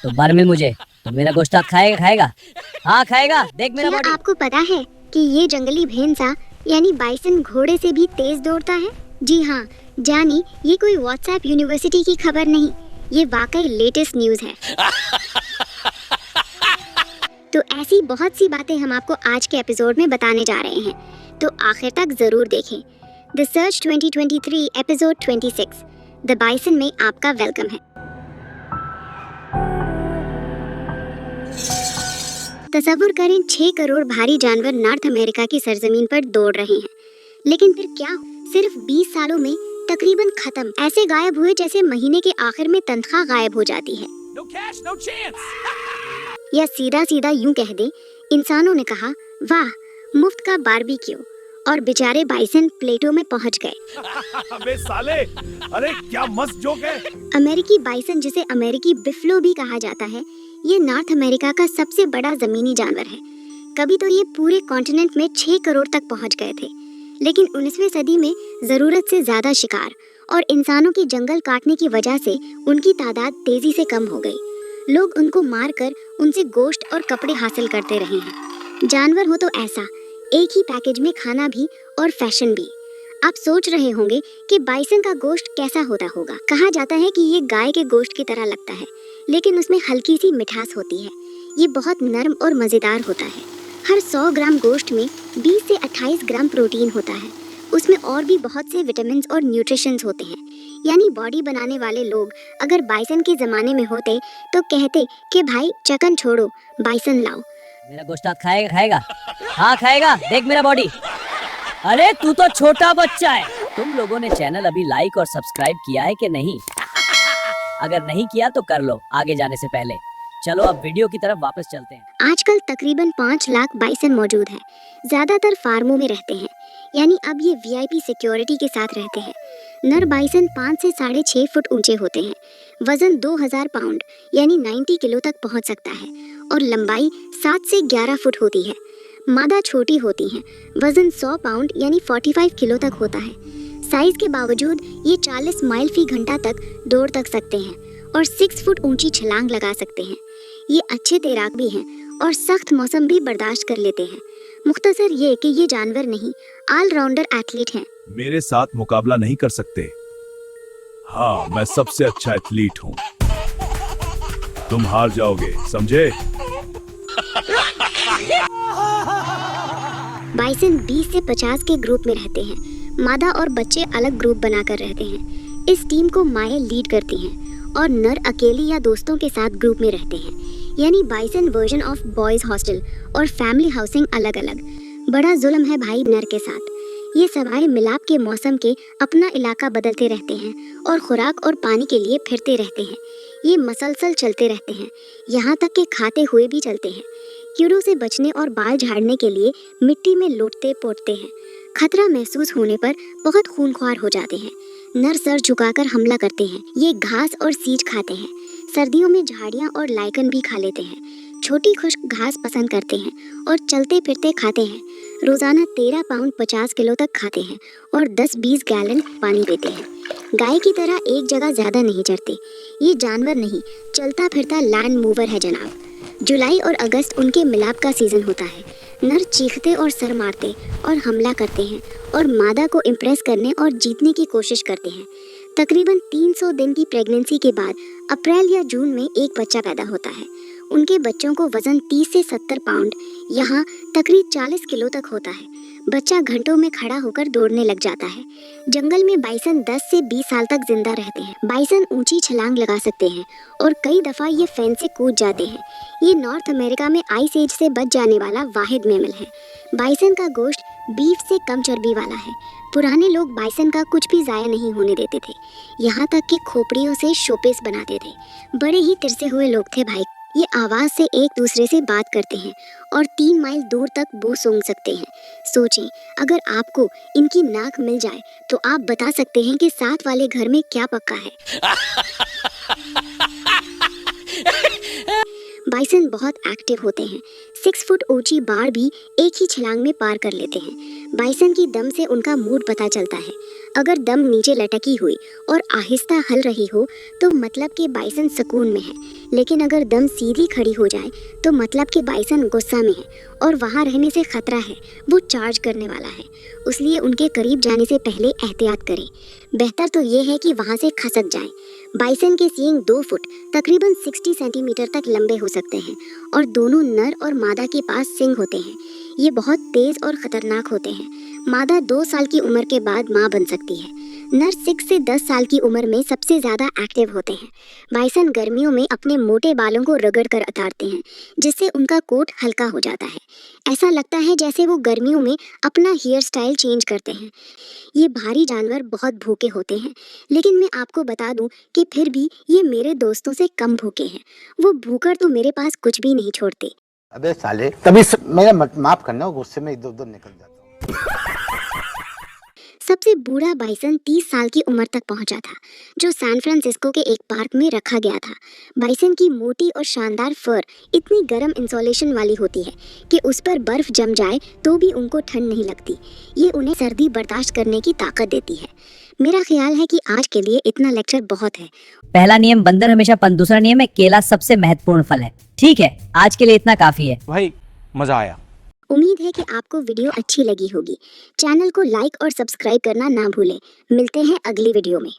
तो बार मिल मुझे। तो मेरा गोश्त खाएगा खाएगा? हाँ खाएगा, देख मेरा क्या बॉडी। आपको पता है कि ये जंगली भेड़सा यानी बाइसन घोड़े से भी तेज दौड़ता है? जी हाँ, जानी ये कोई व्हाट्सएप यूनिवर्सिटी की खबर नहीं, ये वाकई लेटेस्ट न्यूज़ है। तो ऐसी बहुत सी बातें हम आपको आज के एपिसोड में बताने जा रहे हैं, तो आखिर तक जरूर देखें। The search 2023 episode 26 the bison में आपका वेलकम है। तसव्वुर करें 6 करोड़ भारी जानवर नॉर्थ अमेरिका की सरजमीन पर दौड़ रहे हैं, लेकिन फिर क्या सिर्फ 20 सालों में तकरीबन खत्म, ऐसे गायब हुए जैसे महीने के आखिर में तनख्वाह गायब हो जाती है। No cash, no chance. या सीधा सीधा यूं कह दे, इंसानों ने कहा वाह मुफ्त का बारबेक्यू, और बेचारे बाइसन प्लेटों में पहुंच गए। अबे साले, अरे क्या मस्त जोक है। अमेरिकी बाइसन, जिसे अमेरिकी बिफलो भी कहा जाता है, ये नॉर्थ अमेरिका का सबसे बड़ा जमीनी जानवर है। कभी तो ये पूरे कॉन्टिनेंट में 6 करोड़ तक पहुंच गए थे, लेकिन 19वीं सदी में जरूरत से ज्यादा शिकार और इंसानों की जंगल काटने की वजह से उनकी तादाद तेजी से कम हो गई। लोग उनको मारकर उनसे गोश्त और कपड़े हासिल करते रहे हैं। जानवर हो तो ऐसा, एक ही पैकेज में खाना भी और फैशन भी। आप सोच रहे होंगे कि बाइसन का गोश्त कैसा होता होगा। कहा जाता है कि ये गाय के गोश्त की तरह लगता है, लेकिन उसमें हल्की सी मिठास होती है। ये बहुत नरम और मज़ेदार होता है। हर 100 ग्राम गोश्त में 20 से 28 ग्राम प्रोटीन होता है। उसमें और भी बहुत से विटामिन और न्यूट्रिशंस होते हैं। यानी बॉडी बनाने वाले लोग अगर बाइसन के ज़माने में होते तो कहते कि भाई चकन छोड़ो, बाइसन लाओ। मेरा गोश्त खाएगा खाएगा? हाँ खाएगा, देख मेरा बॉडी। अरे तू तो छोटा बच्चा है। तुम लोगों ने चैनल अभी लाइक और सब्सक्राइब किया है कि नहीं? अगर नहीं किया तो कर लो आगे जाने से पहले। चलो अब वीडियो की तरफ वापस चलते हैं। आजकल तकरीबन 5 लाख बाइसन मौजूद हैं। ज़्यादातर फार्मों में रहते हैं, यानी अब ये वीआईपी सिक्योरिटी के साथ रहते हैं। नर बाइसन 5 से 6.5 फुट ऊंचे होते हैं। वजन 2000 पाउंड यानी 90 किलो तक पहुंच सकता है और लंबाई 7 से 11 फुट होती है। मादा छोटी होती हैं, वजन 100 पाउंड यानी 45 किलो तक होता है। साइज के बावजूद ये 40 माइल फी घंटा तक दौड़ तक सकते हैं और 6 फुट ऊंची छलांग लगा सकते हैं। ये अच्छे तैराक भी हैं और सख्त मौसम भी बर्दाश्त कर लेते हैं। मुख्तसर ये कि ये जानवर नहीं, ऑलराउंडर एथलीट हैं। मेरे साथ मुकाबला नहीं कर सकते। हाँ, मैं सबसे अच्छा एथलीट हूँ। तुम हार जाओगे, समझे? बाइसन 20 से 50 के ग्रुप में रहते हैं। मादा और बच्चे अलग ग्रुप बनाकर रहते हैं। इस टीम को माएँ लीड करती हैं और नर अकेली या दोस्तों के साथ ग्रुप में रहते हैं। यानी bison version of boys hostel और फैमिली हाउसिंग अलग अलग। बड़ा जुल्म है भाई नर के साथ। ये सवाए मिलाप के मौसम के अपना इलाका बदलते रहते हैं और खुराक और पानी के लिए फिरते रहते हैं। ये मसलसल चलते रहते हैं, यहाँ तक कि खाते हुए भी चलते हैं। कीड़ों से बचने और बाल झाड़ने के लिए मिट्टी में लोटते पोटते हैं। खतरा महसूस होने पर बहुत खूंखार हो जाते हैं। नर सर झुकाकर हमला करते हैं। ये घास और सीज खाते हैं। सर्दियों में झाड़ियाँ और लाइकन भी खा लेते हैं। छोटी खुश्क घास पसंद करते हैं और चलते फिरते खाते हैं। रोजाना 13 पाउंड 50 किलो तक खाते हैं और 10-20 गैलन पानी पीते हैं। गाय की तरह एक जगह ज्यादा नहीं चरते। ये जानवर नहीं, चलता फिरता लैंड मूवर है जनाब। जुलाई और अगस्त उनके मिलाप का सीजन होता है। नर चीखते और सर मारते और हमला करते हैं और मादा को इम्प्रेस करने और जीतने की कोशिश करते हैं। तकरीबन 300 दिन की प्रेगनेंसी के बाद अप्रैल या जून में एक बच्चा पैदा होता है। उनके बच्चों को वजन 30 से 70 पाउंड, यहाँ तकरीब 40 किलो तक होता है। बच्चा घंटों में खड़ा होकर दौड़ने लग जाता है। जंगल में बाइसन 10 से 20 साल तक जिंदा रहते हैं। बाइसन ऊंची छलांग लगा सकते हैं और कई दफा ये फेंस से कूद जाते हैं। ये नॉर्थ अमेरिका में आइस एज से बच जाने वाला वाहिद मैमल है। बाइसन का गोश्त बीफ से कम चर्बी वाला है। पुराने लोग बाइसन का कुछ भी ज़ाया नहीं होने देते थे, यहाँ तक कि खोपड़ियों से शोपीस बनाते थे। बड़े ही तिरसे हुए लोग थे भाई। ये आवाज़ से एक दूसरे से बात करते हैं और 3 माइल दूर तक बू सूंघ सकते हैं। सोचें, अगर आपको इनकी नाक मिल जाए तो आप बता सकते हैं कि साथ वाले घर में क्या पक्का है। बाइसन बहुत एक्टिव होते हैं। 6 फुट ऊंची बाड़ भी एक ही छलांग में पार कर लेते हैं। बाइसन की दम से उनका मूड पता चलता है। अगर दम नीचे लटकी हुई और आहिस्ता हल रही हो तो मतलब कि बाइसन सुकून में है, लेकिन अगर दम सीधी खड़ी हो जाए तो मतलब कि बाइसन गुस्सा में है और वहाँ रहने से खतरा है, वो चार्ज करने वाला है। इसलिए उनके करीब जाने से पहले एहतियात करें। बेहतर तो ये है कि वहाँ से खसक जाएं। बाइसन के सींग 2 फुट तकरीबन 60 सेंटीमीटर तक लंबे हो सकते हैं और दोनों नर और मादा के पास सींग होते हैं। ये बहुत तेज और खतरनाक होते हैं। मादा 2 साल की उम्र के बाद माँ बन सकती है। नर 6 से 10 साल की उम्र में सबसे ज़्यादा एक्टिव होते हैं। बाइसन गर्मियों में अपने मोटे बालों को रगड़ कर उतारते हैं, जिससे उनका कोट हल्का हो जाता है। ऐसा लगता है जैसे वो गर्मियों में अपना हेयर स्टाइल चेंज करते हैं। ये भारी जानवर बहुत भूखे होते हैं, लेकिन मैं आपको बता दूं कि फिर भी ये मेरे दोस्तों से कम भूखे हैं। वो भूखकर तो मेरे पास कुछ भी नहीं छोड़ते। अबे साले तभी मेरा माफ करना, गुस्से में इधर उधर निकल जाता हूँ। सबसे बूढ़ा बाइसन 30 साल की उम्र तक पहुंचा था, जो सैन फ्रांसिस्को के एक पार्क में रखा गया था। बाइसन की मोटी और शानदार फर इतनी गर्म इंसुलेशन वाली होती है कि उस पर बर्फ जम जाए तो भी उनको ठंड नहीं लगती। ये उन्हें सर्दी बर्दाश्त करने की ताकत देती है। मेरा ख्याल है कि आज के लिए इतना लेक्चर बहुत है। पहला नियम बंदर हमेशा पंत, दूसरा नियम है केला सबसे महत्वपूर्ण फल है। ठीक है, आज के लिए इतना काफी है। भाई मजा आया। उम्मीद है कि आपको वीडियो अच्छी लगी होगी। चैनल को लाइक और सब्सक्राइब करना ना भूलें। मिलते हैं अगली वीडियो में।